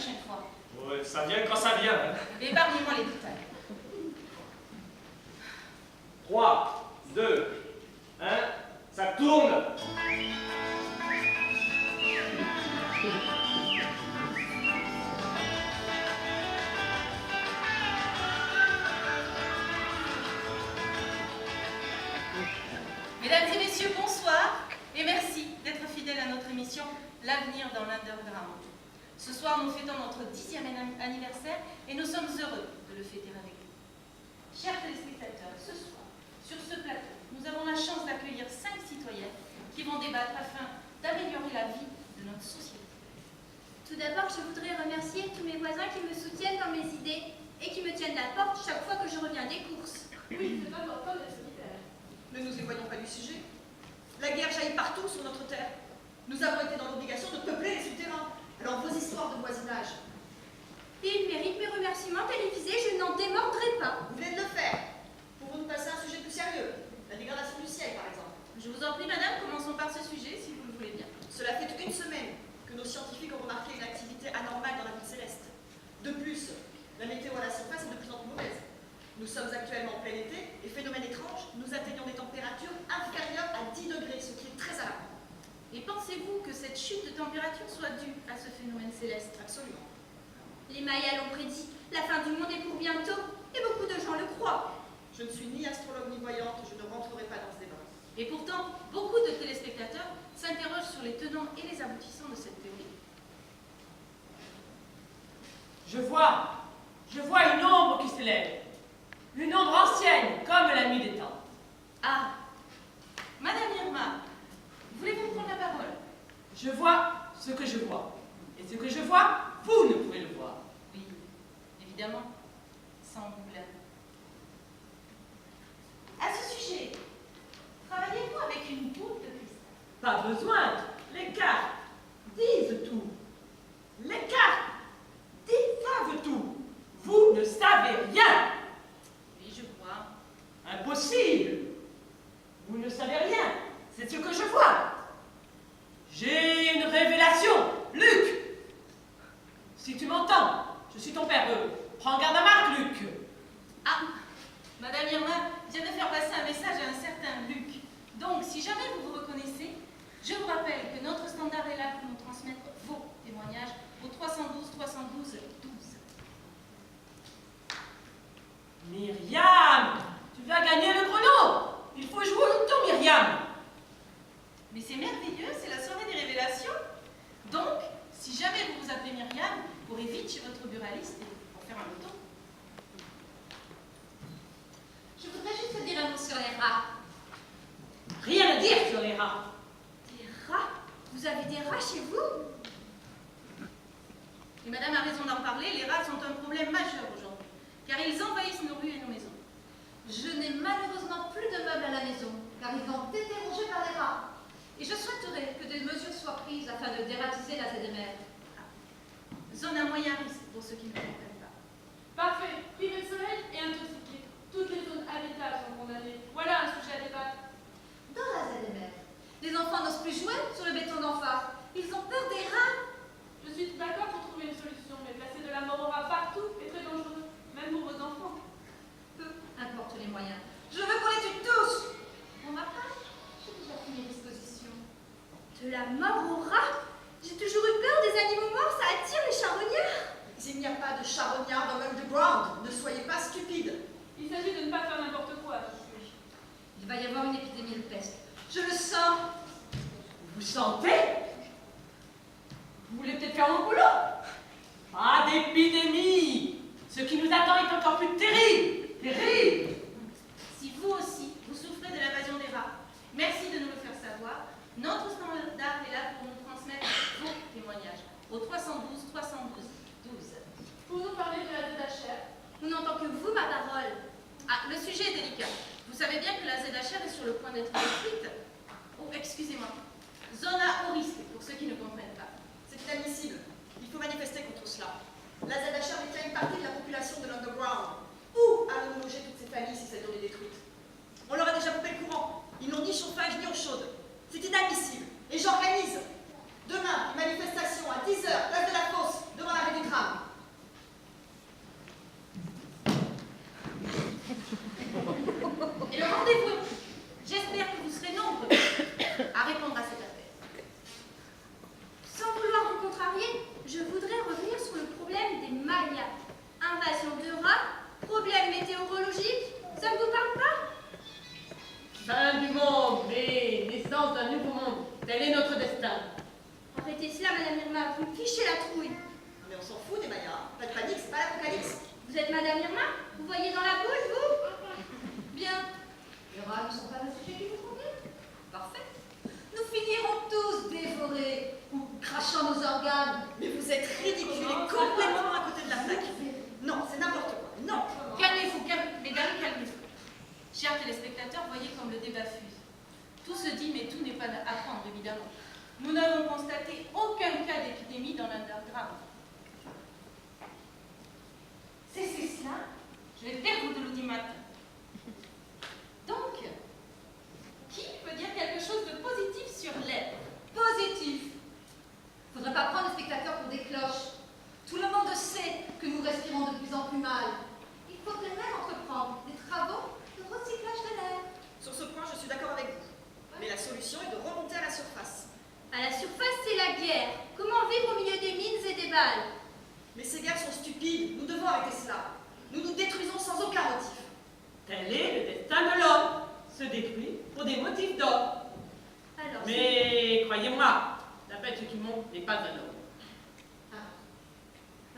prochaine fois. Ouais, ça vient quand ça vient. Hein. Épargnez-moi les détails. 3, 2, 1, ça tourne. Mesdames et messieurs, bonsoir et merci d'être fidèles à notre émission L'avenir dans l'Underground. Ce soir, nous fêtons notre 10e anniversaire et nous sommes heureux de le fêter avec vous. Chers téléspectateurs, ce soir, sur ce plateau, nous avons la chance d'accueillir 5 citoyennes qui vont débattre afin d'améliorer la vie de notre société. Tout d'abord, je voudrais remercier tous mes voisins qui me soutiennent dans mes idées et qui me tiennent la porte chaque fois que je reviens des courses. Oui, c'est important d'être solidaire. Ne nous éloignons pas du sujet. La guerre jaillit partout sur notre terre. Nous avons été dans l'obligation de peupler les souterrains. Alors vos histoires de voisinage. Ils méritent mes remerciements télévisés, je n'en démordrai pas. Vous venez de le faire. Pouvons-nous passer à un sujet plus sérieux? La dégradation du ciel, par exemple. Je vous en prie, madame, commençons par ce sujet, si vous le voulez bien. Cela fait une semaine que nos scientifiques ont remarqué une activité anormale dans la ville céleste. De plus, la météo à la surface est de plus en plus mauvaise. Nous sommes actuellement en plein été et, phénomène étrange, nous atteignons des températures inférieures à 10 degrés, ce qui est très alarmant. Et pensez-vous que cette chute de température soit due à ce phénomène céleste? Absolument. Les Mayas l'ont prédit, la fin du monde est pour bientôt, et beaucoup de gens le croient. Je ne suis ni astrologue ni voyante, je ne rentrerai pas dans ce débat. Et pourtant, beaucoup de téléspectateurs s'interrogent sur les tenants et les aboutissants de cette théorie. Je vois une ombre qui s'élève. Une ombre ancienne, comme la nuit des temps. Ah, Madame Irma, voulez-vous prendre la parole? Je vois ce que je vois. Et ce que je vois, vous ne pouvez le voir. Oui, évidemment, sans problème. À ce sujet, travaillez-vous avec une boule de cristal? Pas besoin. Les cartes disent tout. Les cartes savent tout. Vous ne savez rien. Oui, je vois. Impossible. Vous ne savez rien. C'est ce que je vois. J'ai une révélation. Luc, si tu m'entends, je suis ton père. Prends garde à Marc, Luc. Ah, Madame Irma vient de faire passer un message à un certain Luc. Donc, si jamais vous vous reconnaissez, je vous rappelle que notre standard est là pour nous transmettre vos témoignages au 312 312 12. Myriam, tu vas gagner le chrono. Il faut jouer au loto, Myriam. Mais c'est merveilleux, c'est la soirée des révélations. Donc, si jamais vous vous appelez Myriam, vous pourrez vite chez votre buraliste pour faire un loto. Je voudrais juste dire un mot sur les rats. Rien à dire sur les rats. Des rats? Vous avez des rats chez vous? Et madame a raison d'en parler, les rats sont un problème majeur aujourd'hui, car ils envahissent nos rues et nos maisons. Je n'ai malheureusement plus de meubles à la maison, car ils ont été rongés par les rats. Et je souhaiterais que des mesures soient prises afin de dératiser la ZMR. Zone à moyen risque pour ceux qui ne comprennent pas. Parfait. Privé de soleil et intoxiqué. Toutes les zones habitables sont condamnées. Voilà un sujet à débattre. Dans la ZMR, les enfants n'osent plus jouer sur le béton d'en face. Ils ont peur des rats. Je suis d'accord pour trouver une solution, mais placer de la mort au rat partout est très dangereux, même pour vos enfants. Peu importe les moyens. Je veux qu'on les tue tous. Pour ma part, j'ai déjà pris mes dispositions. De la mort aux rats? J'ai toujours eu peur des animaux morts, ça attire les charognards. Il n'y a pas de charognard dans l'underground. Ne soyez pas stupides. Il s'agit de ne pas faire n'importe quoi, je suis. Il va y avoir une épidémie de peste. Je le sens. Vous sentez? Vous voulez peut-être faire mon boulot? Pas d'épidémie. Ce qui nous attend est encore plus terrible. Terrible. Si vous aussi, vous souffrez de l'invasion des rats, merci de nous le faire savoir. Notre standard est là pour nous transmettre vos témoignages au 312 312 12. Pour nous parler de la ZHR, Nous n'entendons que vous, ma parole. Ah, le sujet est délicat. Vous savez bien que la ZHR est sur le point d'être détruite. Oh, excusez-moi. Zone à haut risque, pour ceux qui ne comprennent pas. C'est inadmissible. Il faut manifester contre cela. La ZHR détient une partie de la population de l'underground. Où allons-nous loger toutes ces familles si cette zone est détruite? On leur a déjà coupé le courant. Ils n'ont ni chauffage ni eau chaude. C'est inadmissible. Et j'organise demain une manifestation à 10h, place de la Fosse, devant l'arrêt du tram. pas l'apocalypse? Vous êtes Madame Irma? Vous voyez dans la boule, vous? Bien. Les rats ne sont pas un sujet qui vous convient? Parfait. Nous finirons tous dévorés ou crachant nos organes. Mais vous êtes ridicule et complètement à côté de la plaque. Non, c'est n'importe quoi. Non. Calmez-vous, mesdames, calmez-vous. Chers téléspectateurs, voyez comme le débat fuse. Tout se dit, mais tout n'est pas à prendre, évidemment. Nous n'avons constaté aucun cas d'épidémie dans l'underground. C'est cela, je vais perdre de l'audimat. Donc, qui peut dire quelque chose de positif sur l'air? Positif. Faudrait pas prendre les spectateurs pour des cloches. Tout le monde sait que nous respirons de plus en plus mal. Il faudrait même entreprendre des travaux de recyclage de l'air. Sur ce point, je suis d'accord avec vous. Mais la solution est de remonter à la surface. À la surface, c'est la guerre. Comment vivre au milieu des mines et des balles? Mais ces guerres sont stupides. Nous devons arrêter cela. Nous nous détruisons sans aucun motif. Tel est le destin de l'homme, se détruit pour des motifs d'homme. Alors, Mais croyez-moi, la bête qui monte n'est pas un homme.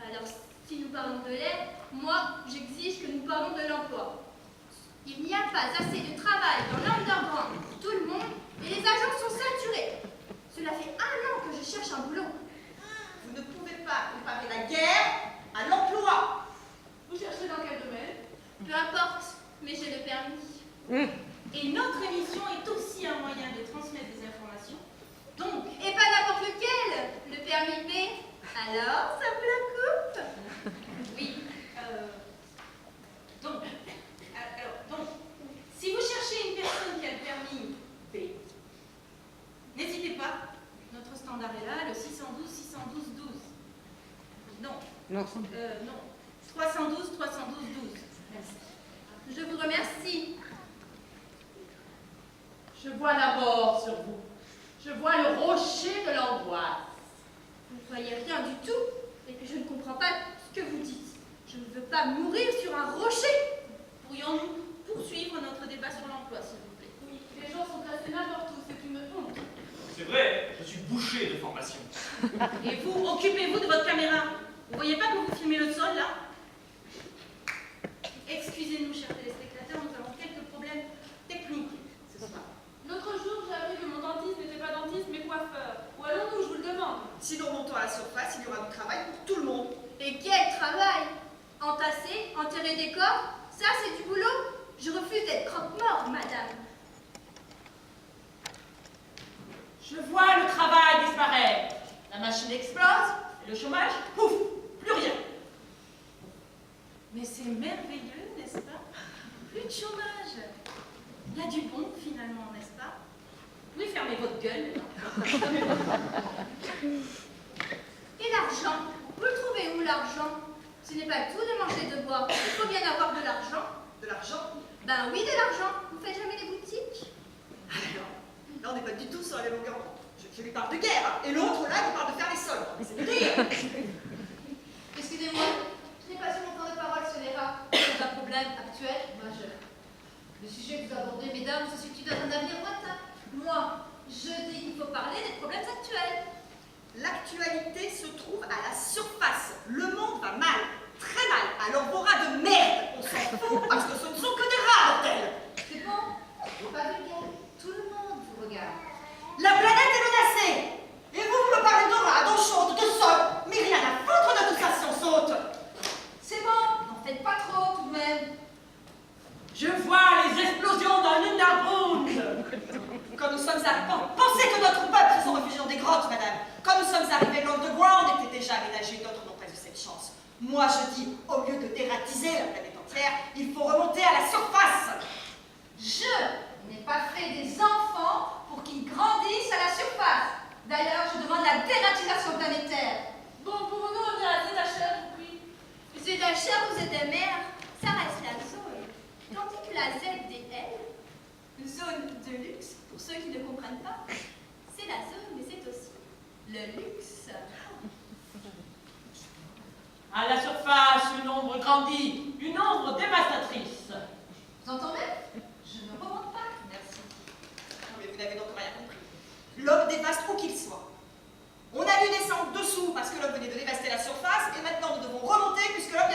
alors, si nous parlons de l'air, moi, j'exige que nous parlons de l'emploi. Il n'y a pas assez de travail dans l'underground pour tout le monde et les agents sont saturés. Cela fait 1 an que je cherche un boulot. Vous ne pouvez pas comparer la guerre à l'emploi. Vous cherchez dans quel domaine? Peu importe, mais j'ai le permis. Et notre émission est aussi un moyen de transmettre des informations. Donc, Et pas n'importe lequel. Le permis B. Alors, ça vous la coupe? oui, donc, si vous cherchez une personne qui a le permis B, n'hésitez pas, notre standard est là, le 612 612 12. Non. Non. 312 312 12. Merci. Je vous remercie. Je vois la mort sur vous. Je vois le rocher de l'angoisse. Vous ne voyez rien du tout, et puis je ne comprends pas ce que vous dites. Je ne veux pas mourir sur un rocher. Pourrions-nous poursuivre notre débat sur l'emploi, s'il vous plaît? Oui, les gens sont placés n'importe où, c'est une honte. C'est vrai, je suis bouché de formation. Et vous, occupez-vous de votre caméra. Vous voyez pas que vous filmez le sol, là? Excusez-nous, chers téléspectateurs, nous avons quelques problèmes techniques ce soir. L'autre jour, j'ai appris que mon dentiste n'était pas dentiste, mais coiffeur. Où allons-nous, je vous le demande? Si nous remontons à la surface, il y aura du travail pour tout le monde. Et quel travail! Entasser, enterrer des corps, ça c'est du boulot. Je refuse d'être croque-mort, madame. Je vois le travail disparaître. La machine explose et le chômage, pouf, plus rien. Mais c'est merveilleux, n'est-ce pas? Plus de chômage. Il y a du bon, finalement, n'est-ce pas? Oui, fermez votre gueule. Et l'argent? Vous le trouvez où l'argent? Ce n'est pas tout de manger et de boire. Il faut bien avoir de l'argent. De l'argent. Ben oui, de l'argent. Vous faites jamais les boutiques? Alors, là, on n'est pas du tout sur la même longueur d'onde. Je lui parle de guerre, hein. Et l'autre, là, il parle de faire les sols. Mais c'est pire. Excusez-moi, je n'ai pas sur mon temps de parole, ce n'est pas. C'est un problème actuel, majeur. Le sujet que vous abordez, mesdames, se situe dans un avenir lointain. Moi, je dis qu'il faut parler des problèmes actuels. L'actualité se trouve à la surface. Le monde va mal, très mal. Alors, vos rats de merde, on s'en fout parce que ce ne sont que des rats, bordel. C'est bon, pas vulgaire. Tout le monde vous regarde. La planète est menacée. Et vous me parlez de rats, d'eau chaude, de sol. Mais rien à foutre de tout ça si on saute. C'est bon, n'en faites pas trop tout de même. Je vois les explosions dans l'underground. Quand nous sommes arrivés, pensez que notre peuple se réfugie dans des grottes, madame. Quand nous sommes arrivés, l'underground était déjà aménagé, d'autres n'ont pas eu cette chance. Moi, je dis, au lieu de dératiser la planète entière, il faut remonter à la surface. Je n'ai pas fait des enfants pour qu'ils grandissent à la surface. D'ailleurs, je demande la dératisation planétaire. Bon, pouvons-nous revenir à ZHR, vous prie? ZHR ou ZMR, ça reste la zone. Tandis que la ZDL, zone de luxe, pour ceux qui ne comprennent pas, c'est la zone, mais c'est aussi le luxe. À la surface, une ombre grandit, une ombre dévastatrice. Vous entendez? Je ne remonte pas. Merci. Mais vous n'avez donc rien compris. L'homme dévaste où qu'il soit. On a dû descendre dessous parce que l'homme venait de dévaster la surface, et maintenant nous devons remonter puisque l'homme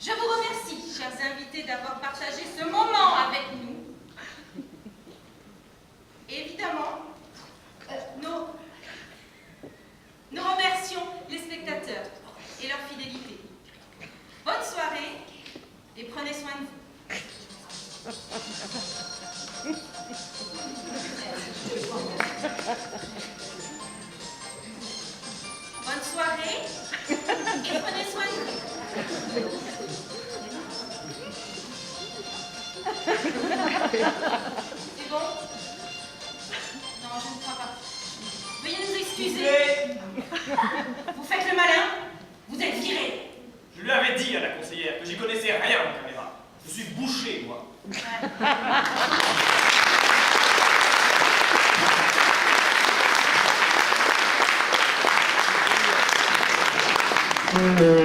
Je vous remercie, chers invités, d'avoir partagé ce moment avec nous. Évidemment, nous remercions les spectateurs et leur fidélité. Bonne soirée et prenez soin de vous. Bonne soirée et prenez soin de vous. C'est bon? Non, je ne crois pas. Veuillez nous excuser. Vous faites le malin. Vous êtes viré. Je lui avais dit à la conseillère que j'y connaissais rien en caméra. Je suis bouché, moi. Ouais.